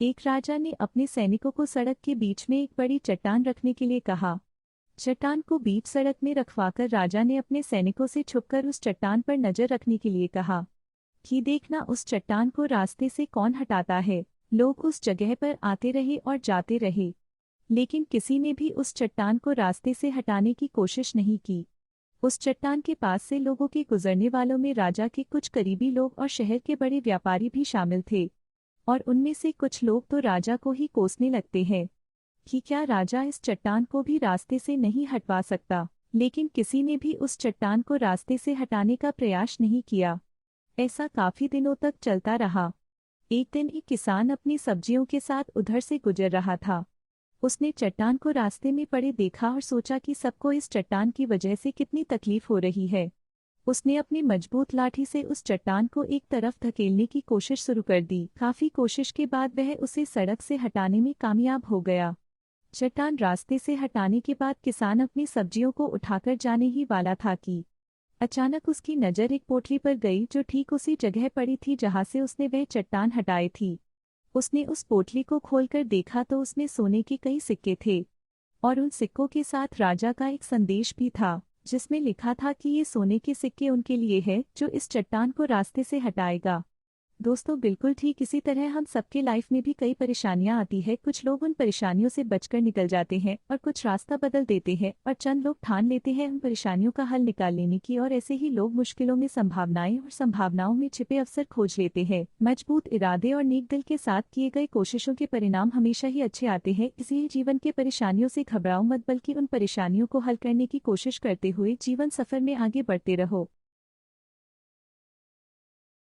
एक राजा ने अपने सैनिकों को सड़क के बीच में एक बड़ी चट्टान रखने के लिए कहा। चट्टान को बीच सड़क में रखवाकर राजा ने अपने सैनिकों से छुपकर उस चट्टान पर नजर रखने के लिए कहा कि देखना उस चट्टान को रास्ते से कौन हटाता है। लोग उस जगह पर आते रहे और जाते रहे, लेकिन किसी ने भी उस चट्टान को रास्ते से हटाने की कोशिश नहीं की। उस चट्टान के पास से लोगों के गुजरने वालों में राजा के कुछ करीबी लोग और शहर के बड़े व्यापारी भी शामिल थे, और उनमें से कुछ लोग तो राजा को ही कोसने लगते हैं कि क्या राजा इस चट्टान को भी रास्ते से नहीं हटवा सकता। लेकिन किसी ने भी उस चट्टान को रास्ते से हटाने का प्रयास नहीं किया। ऐसा काफी दिनों तक चलता रहा। एक दिन एक किसान अपनी सब्जियों के साथ उधर से गुजर रहा था। उसने चट्टान को रास्ते में पड़े देखा और सोचा कि सबको इस चट्टान की वजह से कितनी तकलीफ हो रही है। उसने अपनी मजबूत लाठी से उस चट्टान को एक तरफ धकेलने की कोशिश शुरू कर दी। काफी कोशिश के बाद वह उसे सड़क से हटाने में कामयाब हो गया। चट्टान रास्ते से हटाने के बाद किसान अपनी सब्जियों को उठाकर जाने ही वाला था कि अचानक उसकी नज़र एक पोटली पर गई जो ठीक उसी जगह पड़ी थी जहां से उसने वह चट्टान हटाई थी। उसने उस पोटली को खोलकर देखा तो उसमें सोने के कई सिक्के थे, और उन सिक्कों के साथ राजा का एक संदेश भी था जिसमें लिखा था कि ये सोने के सिक्के उनके लिए है जो इस चट्टान को रास्ते से हटाएगा। दोस्तों, बिल्कुल ठीक इसी तरह हम सबके लाइफ में भी कई परेशानियां आती है। कुछ लोग उन परेशानियों से बचकर निकल जाते हैं और कुछ रास्ता बदल देते हैं, और चंद लोग ठान लेते हैं उन परेशानियों का हल निकाल लेने की, और ऐसे ही लोग मुश्किलों में संभावनाएं और संभावनाओं में छिपे अवसर खोज लेते हैं। मजबूत इरादे और नेक दिल के साथ किए गए कोशिशों के परिणाम हमेशा ही अच्छे आते हैं। इसलिए जीवन के परेशानियों से घबराओ मत, बल्कि उन परेशानियों को हल करने की कोशिश करते हुए जीवन सफर में आगे बढ़ते रहो।